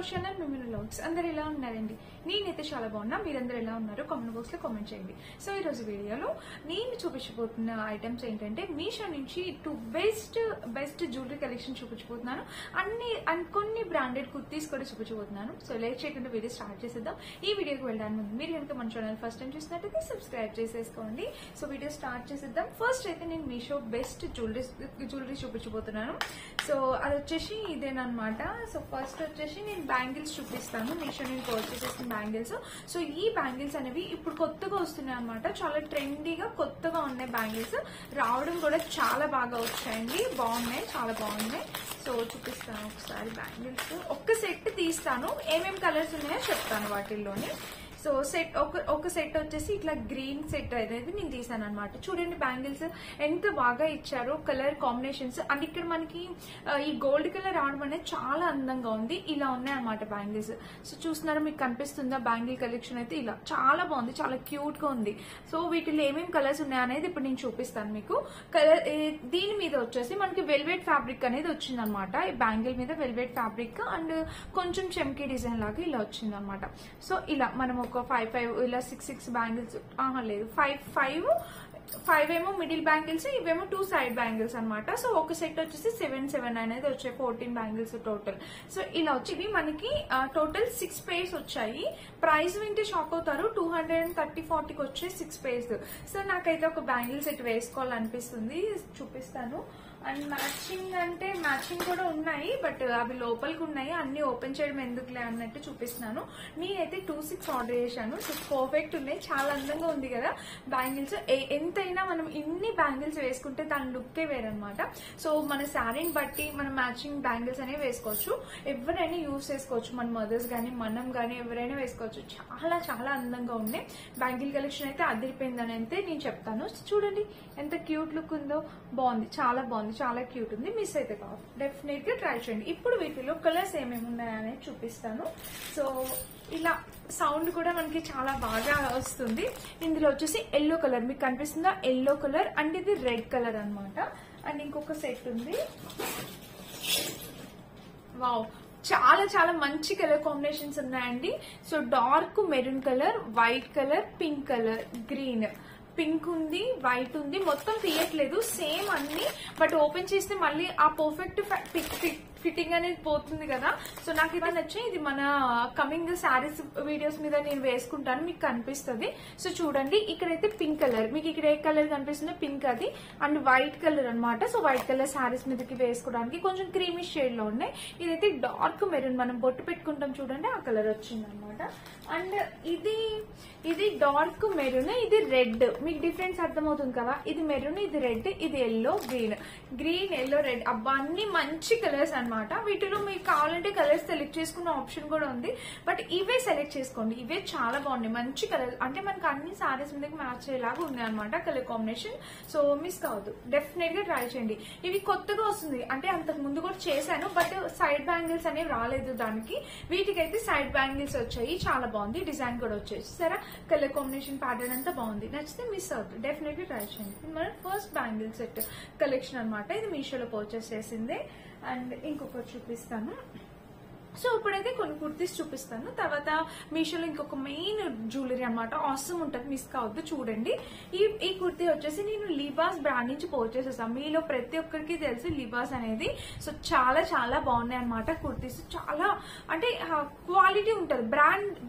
Channel మిమిను vlogs అందరూ ఎలా ఉన్నారండి? నేనైతే చాలా బాగున్నా. మీరందరూ ఎలా ఉన్నారో కామెంట్ బాక్స్ లో కామెంట్ చేయండి. సో ఈ రోజు వీడియోలో నేను చూపించబోతున్న ఐటమ్స్ ఏంటంటే మీషో నుంచి బెస్ట్ జ్యువెలరీ కలెక్షన్ చూపించబోతున్నాను. కొన్ని బ్రాండెడ్ కుర్తీస్ కూడా చూపించబోతున్నాను. సో లేట్ చేయకుండా వీడియో స్టార్ట్ చేసేద్దాం. ఈ వీడియోకి వెళ్ళడానికి ముందు మీరు కనుక మన ఛానల్ ఫస్ట్ టైం చూసినట్టయితే సబ్స్క్రైబ్ చేసేసుకోండి. సో వీడియో స్టార్ట్ చేసేద్దాం. ఫస్ట్ అయితే నేను మీషో బెస్ట్ జ్యువెలరీ చూపించబోతున్నాను. సో అది వచ్చేసి ఇదేనమాట. సో ఫస్ట్ వచ్చేసి నేను బ్యాంగిల్స్ చూపిస్తాను. మీషో నేను పర్చేస్ చేసిన బ్యాంగిల్స్. సో ఈ బ్యాంగిల్స్ అనేవి ఇప్పుడు కొత్తగా వస్తున్నాయి అనమాట. చాలా ట్రెండీగా కొత్తగా ఉన్నాయి బ్యాంగిల్స్. రావడం కూడా చాలా బాగా వచ్చాయండి. బాగున్నాయి, చాలా బాగున్నాయి. సో చూపిస్తాను ఒకసారి బ్యాంగిల్స్. ఒక్క సెట్ తీస్తాను, ఏమేమి కలర్స్ ఉన్నాయో చెప్తాను వాటిల్లోని. సో సెట్ ఒక సెట్ వచ్చేసి ఇట్లా గ్రీన్ సెట్ అనేది నేను తీసాను అనమాట. చూడండి బ్యాంగిల్స్ ఎంత బాగా ఇచ్చారో, కలర్ కాంబినేషన్స్. అండ్ ఇక్కడ మనకి ఈ గోల్డ్ కలర్ రావడం అనేది చాలా అందంగా ఉంది. ఇలా ఉన్నాయి అనమాట బ్యాంగిల్స్. సో చూస్తున్నారా, మీకు కనిపిస్తుందా? బ్యాంగిల్ కలెక్షన్ అయితే ఇలా చాలా బాగుంది, చాలా క్యూట్ గా ఉంది. సో వీటిలో ఏమేమి కలర్స్ ఉన్నాయి అనేది ఇప్పుడు నేను చూపిస్తాను మీకు. కలర్ దీని మీద వచ్చేసి మనకి వెల్వెట్ ఫ్యాబ్రిక్ అనేది వచ్చింది అనమాట. ఈ బ్యాంగిల్ మీద వెల్వెట్ ఫ్యాబ్రిక్ అండ్ కొంచెం చెమ్కీ డిజైన్ లాగా ఇలా వచ్చింది అనమాట. సో ఇలా మనం ఒక 5 ఇలా 6 బ్యాంగిల్స్, లేదు 5 ఏమో మిడిల్ బ్యాంగిల్స్, ఇవేమో 2 సైడ్ బ్యాంగిల్స్ అనమాట. సో ఒక సెట్ వచ్చేసి 7 అనేది వచ్చాయి, 14 బ్యాంగిల్స్ టోటల్. సో ఇలా వచ్చి మనకి టోటల్ 6 పేర్స్ వచ్చాయి. ప్రైస్ వింటే షాక్ అవుతారు, 230-40కి వచ్చే 6 పేర్స్. సో నాకైతే ఒక బ్యాంగిల్ సెట్ వేసుకోవాలనిపిస్తుంది, చూపిస్తాను. అండ్ మ్యాచింగ్ అంటే మ్యాచింగ్ కూడా ఉన్నాయి, బట్ అవి లోపలికి ఉన్నాయి, అన్ని ఓపెన్ చేయడం ఎందుకులే అన్నట్టు చూపిస్తున్నాను. నేనైతే 2-6 ఆర్డర్ చేశాను. సో పర్ఫెక్ట్ ఉన్నాయి, చాలా అందంగా ఉంది కదా బ్యాంగిల్స్. ఎంతైనా మనం ఇన్ని బ్యాంగిల్స్ వేసుకుంటే దాని లుక్కే వేరనమాట. సో మన శారీని బట్టి మనం మ్యాచింగ్ బ్యాంగిల్స్ అనేవి వేసుకోవచ్చు. ఎవరైనా యూజ్ చేసుకోవచ్చు, మన మదర్స్ కానీ మనం కానీ ఎవరైనా వేసుకోవచ్చు. చాలా చాలా అందంగా ఉన్నాయి. బ్యాంగిల్ కలెక్షన్ అయితే అదిరిపోయిందని అయితే నేను చెప్తాను. చూడండి ఎంత క్యూట్ లుక్ ఉందో, బాగుంది, చాలా బాగుంది, చాలా క్యూట్ ఉంది. మిస్ అయితే కాదు, డెఫినెట్ గా ట్రై చేయండి. ఇప్పుడు వీటిలో కలర్స్ ఏమేమి ఉన్నాయనేది చూపిస్తాను. సో ఇలా సౌండ్ కూడా మనకి చాలా బాగా వస్తుంది. ఇందులో వచ్చేసి ఎల్లో కలర్ మీకు కనిపిస్తుందా? ఎల్లో కలర్ అండ్ ఇది రెడ్ కలర్ అనమాట. అండ్ ఇంకొక సెట్ ఉంది. వావ్, చాలా చాలా మంచి కలర్ కాంబినేషన్స్ ఉన్నాయండి. So dark maroon colour, white colour, pink colour, green, pink ఉంది, వైట్ ఉంది. మొత్తం తీయట్లేదు, సేమ్ అన్ని, బట్ ఓపెన్ చేస్తే మళ్ళీ ఆ పర్ఫెక్ట్ ఫిట్టింగ్ అనేది పోతుంది కదా. సో నాకు ఇది నచ్చి, ఇది మన కమింగ్ శారీస్ వీడియోస్ మీద నేను వేసుకుంటాను, మీకు కనిపిస్తుంది. సో చూడండి, ఇక్కడైతే పింక్ కలర్, మీకు ఇక్కడ ఏ కలర్ కనిపిస్తుందో పింక్ అది, అండ్ వైట్ కలర్ అనమాట. సో వైట్ కలర్ శారీస్ మీదకి వేసుకోవడానికి కొంచెం క్రీమీ షేడ్ లో ఉన్నాయి. ఇదైతే డార్క్ మెరూన్, మనం బొట్టు పెట్టుకుంటాం చూడండి, ఆ కలర్ వచ్చింది అనమాట. అండ్ ఇది డార్క్ మెరూన్, ఇది రెడ్. మీకు డిఫరెన్స్ అర్థమవుతుంది కదా, ఇది మెరూన్, ఇది రెడ్, ఇది ఎల్లో, గ్రీన్ ఎల్లో రెడ్. అబ్బా, అన్ని మంచి కలర్స్ అనమాట. వీటిలో మీకు కావాలంటే కలర్స్ సెలెక్ట్ చేసుకున్న ఆప్షన్ కూడా ఉంది, బట్ ఇవే సెలెక్ట్ చేసుకోండి. ఇవే చాలా బాగున్నాయి, మంచి కలర్. అంటే మనకు అన్ని సారీస్ మీదకి మ్యాచ్ అయ్యేలాగా ఉన్నాయి అనమాట కలర్ కాంబినేషన్. సో మిస్ కావద్దు, డెఫినెట్ గా ట్రై చేయండి. ఇవి కొత్తగా వస్తుంది, అంటే అంతకు ముందు కూడా చేశాను, బట్ సైడ్ బ్యాంగిల్స్ అనేవి రాలేదు దానికి. వీటికైతే సైడ్ బ్యాంగిల్స్ వచ్చాయి, చాలా బాగుంది. డిజైన్ కూడా వచ్చాయి, సరే కలర్ కాంబినేషన్ ప్యాటర్న్ అంతా బాగుంది. నచ్చితే మిస్ అవుతుంది, డెఫినెట్ గా ట్రై చేయండి. ఇది మన ఫస్ట్ బ్యాంగిల్ సెట్ కలెక్షన్ అనమాట. ఇది మీషోలో పర్చేస్ చేసిందే. అండ్ ఇంకొకటి చూపిస్తాను. సో ఇప్పుడైతే కొన్ని కుర్తీస్ చూపిస్తాను, తర్వాత మీషోలో ఇంకొక మెయిన్ జ్యువెలరీ అనమాట, ఆసమ్ ఉంటుంది, మిస్ కావద్దు. చూడండి, ఈ కుర్తీ వచ్చేసి నేను లిబాస్ బ్రాండ్ నుంచి పర్చేస్ చేస్తాను. మీలో ప్రతి ఒక్కరికి తెలుసు లిబాస్ అనేది. సో చాలా చాలా బాగున్నాయి అనమాట కుర్తీస్. చాలా అంటే క్వాలిటీ ఉంటుంది.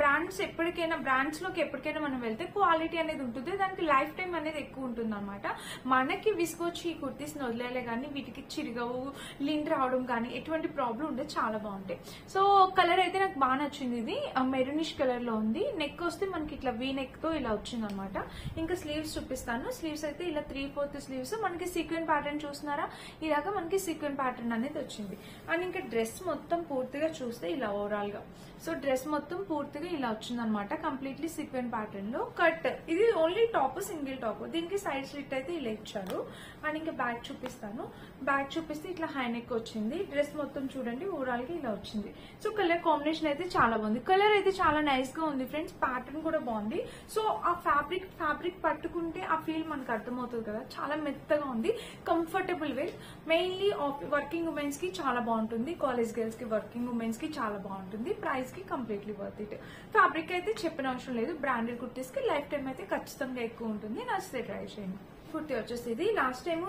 బ్రాండ్స్ ఎప్పటికైనా, బ్రాండ్స్ లోకి ఎప్పటికైనా మనం వెళ్తే క్వాలిటీ అనేది ఉంటుంది, దానికి లైఫ్ టైం అనేది ఎక్కువ ఉంటుంది అనమాట. మనకి విసుకొచ్చి ఈ కుర్తీస్ వదిలేలే కానీ వీటికి చిరిగవు, లింక్ రావడం కానీ ఎటువంటి ప్రాబ్లం ఉండదు, చాలా బాగుంటాయి. సో కలర్ అయితే నాకు బాగా నచ్చింది. ఇది మెరూనిష్ కలర్ లో ఉంది. నెక్ వస్తే మనకి ఇట్లా వీ నెక్ తో ఇలా వచ్చింది అనమాట. ఇంకా స్లీవ్స్ చూపిస్తాను. స్లీవ్స్ అయితే ఇలా 3/4 స్లీవ్స్, మనకి సీక్వెన్ ప్యాటర్న్ చూస్తున్నారా, ఇలాగా మనకి సీక్వెన్ ప్యాటర్న్ అనేది వచ్చింది. అండ్ ఇంకా డ్రెస్ మొత్తం పూర్తిగా చూస్తే ఇలా ఓవరాల్ గా, సో డ్రెస్ మొత్తం పూర్తిగా ఇలా వచ్చింది అనమాట, కంప్లీట్లీ సీక్వెన్ ప్యాటర్న్ లో. కట్, ఇది ఓన్లీ టాప్, సింగిల్ టాప్. దీనికి సైడ్ స్లిట్ అయితే ఇలా ఇచ్చారు. అండ్ ఇంకా బ్యాక్ చూపిస్తాను. బ్యాక్ చూపిస్తే ఇట్లా హై నెక్ వచ్చింది. డ్రెస్ మొత్తం చూడండి ఓవరాల్ గా ఇలా వచ్చింది. సో కలర్ కాంబినేషన్ అయితే చాలా బాగుంది. కలర్ అయితే చాలా నైస్ గా ఉంది ఫ్రెండ్స్. ప్యాటర్న్ కూడా బాగుంది. సో ఆ ఫ్యాబ్రిక్ పట్టుకుంటే ఆ ఫీల్ మనకు అర్థమవుతుంది కదా. చాలా మెత్తగా ఉంది, comfortable wear. Mainly working womens కి చాలా బాగుంటుంది, కాలేజ్ గర్ల్స్ కి, వర్కింగ్ ఉమెన్స్ కి చాలా బాగుంటుంది. ప్రైస్ కి కంప్లీట్లీ వర్త్ ఇట్. ఫ్యాబ్రిక్ అయితే చెప్పిన అవసరం లేదు. బ్రాండెడ్ కుర్తీస్ కి లైఫ్ టైం అయితే ఖచ్చితంగా ఎక్కువ ఉంటుంది. నచ్చితే ట్రై చేయండి. కుర్తీ వచ్చేసి ఇది లాస్ట్ టైం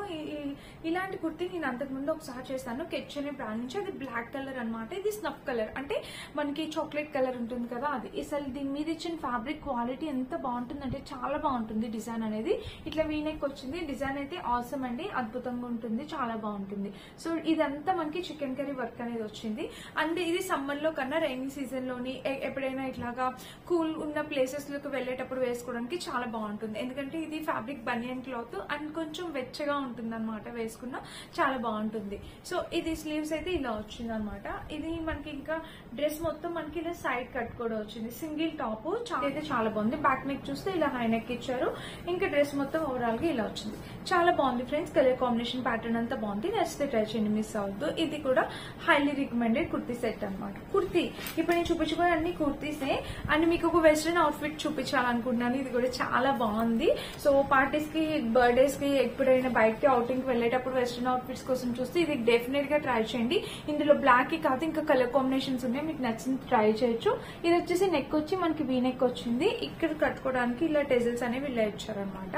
ఇలాంటి కుర్తీ నేను అంతకు ముందు ఒకసారి చేస్తాను కెచ్ అనే బ్రాండ్ నుంచి. అది బ్లాక్ కలర్ అనమాట. ఇది స్నఫ్ కలర్, అంటే మనకి చాక్లెట్ కలర్ ఉంటుంది కదా అది. అసలు దీని మీద ఇచ్చిన ఫ్యాబ్రిక్ క్వాలిటీ ఎంత బాగుంటుంది అంటే చాలా బాగుంటుంది. డిజైన్ అనేది ఇట్లా వీనెక్ వచ్చింది. డిజైన్ అయితే ఆసమ్ అండి, అద్భుతంగా ఉంటుంది, చాలా బాగుంటుంది. సో ఇదంతా మనకి చికెన్ కర్రీ వర్క్ అనేది వచ్చింది. అండ్ ఇది సమ్మర్ లో కన్నా రైనీ సీజన్ లోని ఎప్పుడైనా ఇట్లాగా కూల్ ఉన్న ప్లేసెస్ లోకి వెళ్ళేటప్పుడు వేసుకోవడానికి చాలా బాగుంటుంది. ఎందుకంటే ఇది ఫ్యాబ్రిక్ బనియన్ క్లాత్ అండ్ కొంచెం వెచ్చగా ఉంటుంది అనమాట. వేసుకున్నా చాలా బాగుంటుంది. సో ఇది స్లీవ్స్ అయితే ఇలా వచ్చింది అనమాట. ఇది మనకి ఇంకా డ్రెస్ మొత్తం మనకి ఇలా సైడ్ కట్ కూడా వచ్చింది. సింగిల్ టాప్ అయితే చాలా బాగుంది. బ్యాక్ నెక్ చూస్తే ఇలా హై నెక్ ఇచ్చారు. ఇంకా డ్రెస్ మొత్తం ఓవరాల్ గా ఇలా వచ్చింది. చాలా బాగుంది ఫ్రెండ్స్. కలర్ కాంబినేషన్ ప్యాటర్న్ అంతా బాగుంది. నచ్చితే ట్రై చేయండి, మిస్ అవ్వద్దు. ఇది కూడా హైలీ రికమెండెడ్ కుర్తీ సెట్ అనమాట. కుర్తీ ఇప్పుడు నేను చూపించుకునే అన్ని కుర్తీసే. అండ్ మీకు ఒక వెస్ట్రన్ అవుట్ఫిట్ చూపించాలనుకుంటున్నాను. ఇది కూడా చాలా బాగుంది. సో పార్టీస్ కి, బర్త్డేస్ కి, ఎప్పుడైనా బయటకి అవుటింగ్ కి వెళ్ళేటప్పుడు వెస్ట్రన్ అవుట్ఫిట్స్ కోసం చూస్తే ఇది డెఫినెట్ గా ట్రై చేయండి. ఇందులో బ్లాక్ కి కాదు ఇంకా కలర్ కాంబినేషన్స్ ఉన్నాయి, మీకు నచ్చింది ట్రై చేయొచ్చు. ఇది వచ్చేసి నెక్ వచ్చి మనకి వీ నెక్ వచ్చింది. ఇక్కడ కట్టుకోవడానికి ఇలా టెజిల్స్ అనేవి ఇలా ఇచ్చారనమాట.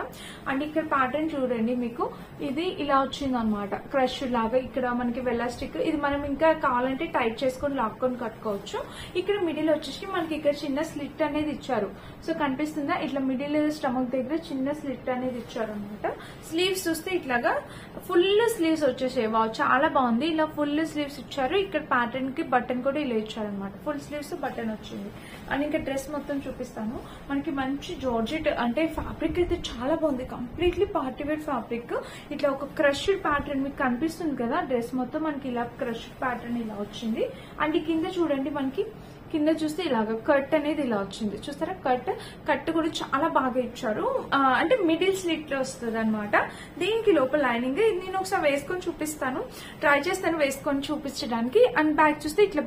అండ్ ఇక్కడ ప్యాటర్న్ చూడండి, మీకు ఇది ఇలా వచ్చింది అనమాట. క్రష్ లాగా ఇక్కడ మనకి వెలాస్టిక్. ఇది మనం ఇంకా కావాలంటే టైట్ చేసుకొని లాక్కొని కట్టుకోవచ్చు. ఇక్కడ మిడిల్ వచ్చేసి మనకి ఇక్కడ చిన్న స్లిట్ అనేది ఇచ్చారు. సో కనిపిస్తుందా, ఇట్లా మిడిల్ స్టమక్ దగ్గర చిన్న స్లిట్ అనేది ఇచ్చారు అనమాట. స్లీవ్స్ చూస్తే ఇట్లాగా ఫుల్ స్లీవ్స్ వచ్చేసాయి. వావ్, చాలా బాగుంది. ఇలా ఫుల్ స్లీవ్స్ ఇచ్చారు. ఇక్కడ ప్యాటర్న్ కి బటన్ కూడా ఇలా ఇచ్చారు అనమాట. ఫుల్ స్లీవ్స్ బటన్ వచ్చింది. అండ్ ఇంకా డ్రెస్ మొత్తం చూపిస్తాను. మనకి మంచి జార్జెట్ అంటే ఫ్యాబ్రిక్ అయితే చాలా బాగుంది. Completely party wear fabric. ఇట్లా ఒక క్రష్డ్ ప్యాటర్న్ మీకు కనిపిస్తుంది కదా. డ్రెస్ మొత్తం మనకి ఇలా క్రష్డ్ ప్యాటర్న్ ఇలా వచ్చింది. అండ్ కింద చూడండి, మనకి కింద చూస్తే ఇలాగ కట్ అనేది ఇలా వచ్చింది. చూస్తారా, కట్ కూడా చాలా బాగా ఇచ్చారు. అంటే మిడిల్ స్లిట్ వస్తుంది అనమాట. దీనికి లోపల లైనింగ్ నేను ఒకసారి వేసుకొని చూపిస్తాను, ట్రై చేస్తాను వేసుకొని చూపించడానికి. అండ్ బ్యాక్ చూస్తే ఇట్లా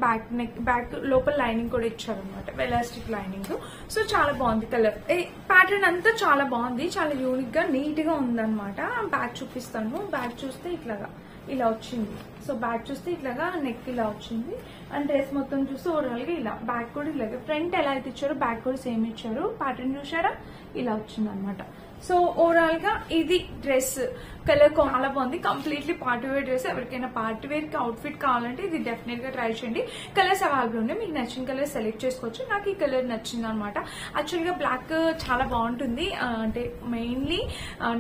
బ్యాక్ లోపల లైనింగ్ కూడా ఇచ్చారు అనమాట, వెలాస్టిక్ లైనింగ్. సో చాలా బాగుంది. కలర్ ప్యాటర్న్ అంతా చాలా బాగుంది, చాలా యూనిక్ గా నీట్ గా ఉందన్నమాట. బ్యాక్ చూపిస్తాను. బ్యాక్ చూస్తే ఇట్లాగా ఇలా వచ్చింది. సో బ్యాక్ చూస్తే ఇట్లాగా నెక్ ఇలా వచ్చింది. అండ్ డ్రెస్ మొత్తం చూస్తే ఓవరాల్ గా ఇలా. బ్యాక్ కూడా ఇలాగే, ఫ్రంట్ ఎలా అయితే ఇచ్చారో బ్యాక్ కూడా సేమ్ ఇచ్చారు. ప్యాటర్న్ చూసారా, ఇలా వచ్చింది అనమాట. సో ఓవరాల్ గా ఇది డ్రెస్ కలర్ చాలా బాగుంది. Completely party wear dress. ఎవరికైనా పార్టీ వేర్ కి అవుట్ఫిట్ కావాలంటే ఇది డెఫినెట్ గా ట్రై చేయండి. కలర్స్ అవైలబుల్ ఉన్నాయి, మీకు నచ్చిన కలర్ సెలెక్ట్ చేసుకోవచ్చు. నాకు ఈ కలర్ నచ్చింది అనమాట. యాక్చువల్ గా బ్లాక్ చాలా బాగుంటుంది. అంటే మెయిన్లీ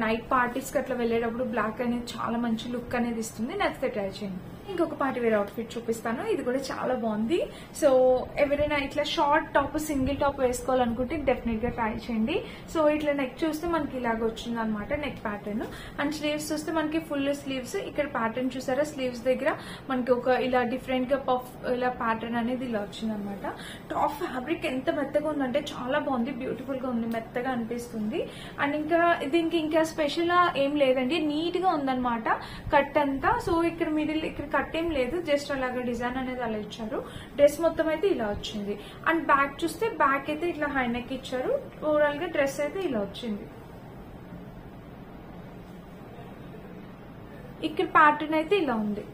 నైట్ పార్టీస్ కి అట్లా వెళ్ళేటప్పుడు బ్లాక్ అనేది చాలా మంచి లుక్ అనేది ఇస్తుంది. నచ్చితే ట్రై చేయండి. ఇంకొక పార్టీ వేర్ అవుట్ఫిట్ చూపిస్తాను. ఇది కూడా చాలా బాగుంది. సో ఎవరైనా ఇట్లా షార్ట్ టాప్, సింగిల్ టాప్ వేసుకోవాలనుకుంటే డెఫినెట్ గా ట్రై చేయండి. సో ఇట్లా నెక్ చూస్తే మనకి ఇలాగ వచ్చింది అనమాట, నెక్ ప్యాటర్న్. అండ్ స్లీవ్స్ చూస్తే మనకి ఫుల్ స్లీవ్స్. ఇక్కడ ప్యాటర్న్ చూసారా, స్లీవ్స్ దగ్గర మనకి ఒక ఇలా డిఫరెంట్ గా పఫ్ ఇలా ప్యాటర్న్ అనేది ఇలా వచ్చింది అనమాట. టాప్ ఫ్యాబ్రిక్ ఎంత మెత్తగా ఉందంటే చాలా బాగుంది, బ్యూటిఫుల్ గా ఉంది, మెత్తగా అనిపిస్తుంది. అండ్ ఇంకా దీనికి ఇంకా స్పెషల్ ఏం లేదండి, నీట్ గా ఉందన్నమాట కట్ అంతా. సో ఇక్కడ మిడిల్ ఇక్కడ కట్ ఏం లేదు, జస్ట్ అలాగా డిజైన్ అనేది అలా ఇచ్చారు. డ్రెస్ మొత్తం అయితే ఇలా వచ్చింది. అండ్ బ్యాక్ చూస్తే బ్యాక్ అయితే ఇట్లా హై నెక్ ఇచ్చారు. ఓవరాల్ గా డ్రెస్ అయితే ఇలా వచ్చింది. ఇక్కడ ప్యాటర్న్ అయితే ఇలా ఉంది.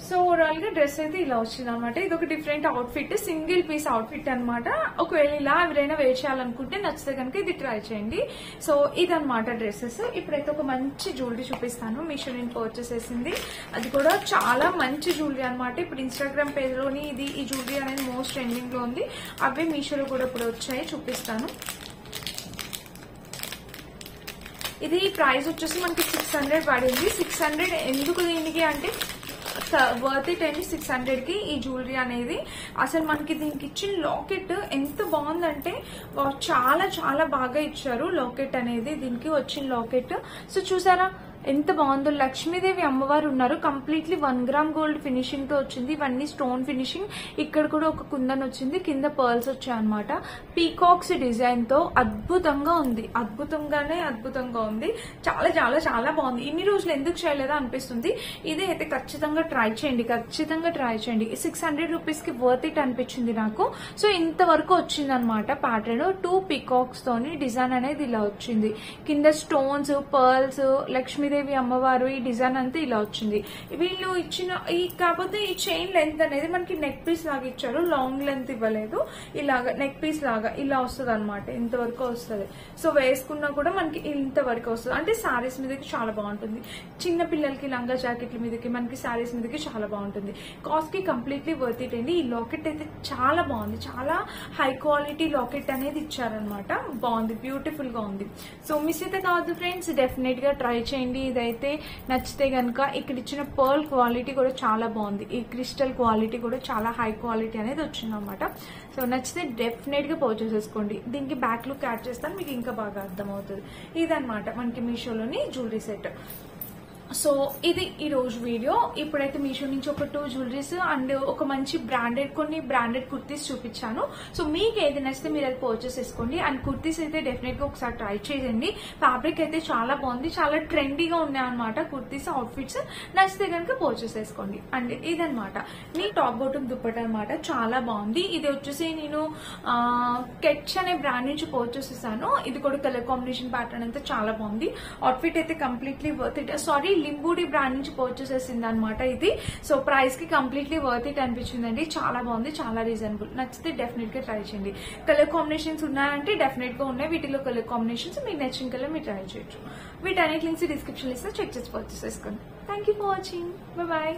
సో ఓవరాల్ గా డ్రెస్ అయితే ఇలా వచ్చింది అనమాట. ఇది ఒక different outfit, single piece outfit అనమాట. ఒకవేళ ఇలా ఎవరైనా వేర్ చేయాలనుకుంటే నచ్చితే కనుక ఇది ట్రై చేయండి. సో ఇదనమాట డ్రెస్సెస్. ఇప్పుడైతే ఒక మంచి జ్యువెలరీ చూపిస్తాను. మీషో నేను పర్చేస్ చేసింది, అది కూడా చాలా మంచి జ్యువెలరీ అనమాట. ఇప్పుడు ఇన్స్టాగ్రామ్ పేజ్ లోని ఈ జ్యువెలరీ అనేది మోస్ట్ ట్రెండింగ్ లో ఉంది. అవే మీషోలో కూడా ఇప్పుడు వచ్చాయి, చూపిస్తాను. ఇది ప్రైస్ వచ్చేసి మనకి 600 పడింది. 600 ఎందుకు దీనికి అంటే వర్త్ ఇట్ అండి. 600 కి ఈ జ్యువెలరీ అనేది. అసలు మనకి దీనికి ఇచ్చిన లాకెట్ ఎంత బాగుందంటే చాలా చాలా బాగా ఇచ్చారు లాకెట్ అనేది. దీనికి వచ్చిన లాకెట్ సో చూసారా ఎంత బాగుందో. లక్ష్మీదేవి అమ్మవారు ఉన్నారు. కంప్లీట్లీ 1 గ్రామ్ గోల్డ్ ఫినిషింగ్ తో వచ్చింది. ఇవన్నీ స్టోన్ ఫినిషింగ్. ఇక్కడ కూడా ఒక కుందన్ వచ్చింది, కింద పర్ల్స్ వచ్చాయి అనమాట. పీకాక్స్ డిజైన్ తో అద్భుతంగా ఉంది, అద్భుతంగా ఉంది. చాలా చాలా చాలా బాగుంది. ఇన్ని రోజులు ఎందుకు చేయలేదా అనిపిస్తుంది. ఇదే అయితే ఖచ్చితంగా ట్రై చేయండి, 600 రూపీస్ కి వర్త్ ఇట్ అనిపించింది నాకు. సో ఇంతవరకు వచ్చింది అనమాట ప్యాటర్న్. 2 పీకాక్స్ తోని డిజైన్ అనేది ఇలా వచ్చింది. కింద స్టోన్స్, పర్ల్స్, లక్ష్మీదేవి అమ్మవారు, ఈ డిజైన్ అంతా ఇలా వచ్చింది. వీళ్ళు ఇచ్చిన కాకపోతే ఈ చైన్ లెంత్ అనేది మనకి నెక్ పీస్ లాగా ఇచ్చారు, లాంగ్ లెంత్ ఇవ్వలేదు. ఇలాగా నెక్ పీస్ లాగా ఇలా వస్తుంది అనమాట. ఇంతవరకు వస్తుంది. సో వేసుకున్నా కూడా మనకి ఇంతవరకు వస్తుంది. అంటే శారీస్ మీదకి చాలా బాగుంటుంది. చిన్న పిల్లలకి లంగా జాకెట్ల మీదకి, మనకి శారీస్ మీదకి చాలా బాగుంటుంది. కాస్ట్ కి కంప్లీట్లీ వర్త్ ఇట్ అండి. ఈ లాకెట్ అయితే చాలా బాగుంది. చాలా హై క్వాలిటీ లాకెట్ అనేది ఇచ్చారనమాట. బాగుంది, బ్యూటిఫుల్ గా ఉంది. సో మిస్ అయితే కావద్దు ఫ్రెండ్స్, డెఫినెట్ గా ట్రై చేయండి. ఇదైతే నచ్చితే గనక ఇక్కడ ఇచ్చిన పర్ల్ క్వాలిటీ కూడా చాలా బాగుంది. ఈ క్రిస్టల్ క్వాలిటీ కూడా చాలా హై క్వాలిటీ అనేది వచ్చింది అనమాట. సో నచ్చితే డెఫినెట్ గా పర్చేస్ చేసుకోండి. దీనికి బ్యాక్ లుక్ యాడ్ చేస్తాను, మీకు ఇంకా బాగా అర్థమవుతుంది. ఇదనమాట మనకి మీషోలోని జ్యువెలరీ సెట్. సో ఇది ఈ రోజు వీడియో. ఇప్పుడైతే మీషో నుంచి ఒక 2 జ్యువెలరీస్ అండ్ ఒక మంచి కొన్ని బ్రాండెడ్ కుర్తీస్ చూపించాను. సో మీకు ఏది నచ్చితే మీరు అది పర్చేస్ చేసుకోండి. అండ్ కుర్తీస్ అయితే డెఫినెట్ గా ఒకసారి ట్రై చేయండి. ఫ్యాబ్రిక్ అయితే చాలా బాగుంది, చాలా ట్రెండీగా ఉన్నాయి అనమాట కుర్తీస్ అవుట్ఫిట్స్. నచ్చితే కనుక పర్చేస్ చేసుకోండి. అండ్ ఇదనమాట మీ టాప్ బాటమ్ దుప్పట అనమాట. చాలా బాగుంది. ఇది వచ్చేసి నేను కెచ్ అనే బ్రాండ్ నుంచి పర్చేస్ చేశాను. ఇది కూడా కలర్ కాంబినేషన్ ప్యాటర్న్ అంతా చాలా బాగుంది. అవుట్ఫిట్ అయితే completely worth it. Sorry, Limbudi brand నుంచి పర్చేస్ చేసింది అనమాట ఇది. సో ప్రైస్ కి కంప్లీట్లీ వర్త్ ఇట్ అనిపించిందండి. చాలా బాగుంది, చాలా రీజనబుల్. నచ్చితే డెఫినెట్ గా ట్రై చేయండి. కలర్ కాంబినేషన్స్ ఉన్నాయంటే డెఫినెట్ గా ఉన్నాయి. వీటిలో కలర్ కాంబినేషన్స్ మీకు నచ్చిన కలర్ మీరు ట్రై చేయొచ్చు. వీటన్నిటి లింక్స్ డిస్క్రిప్షన్ లిస్ట్ చెక్ చేసి పర్చేస్ చేసుకోండి. Thank you for watching. Bye.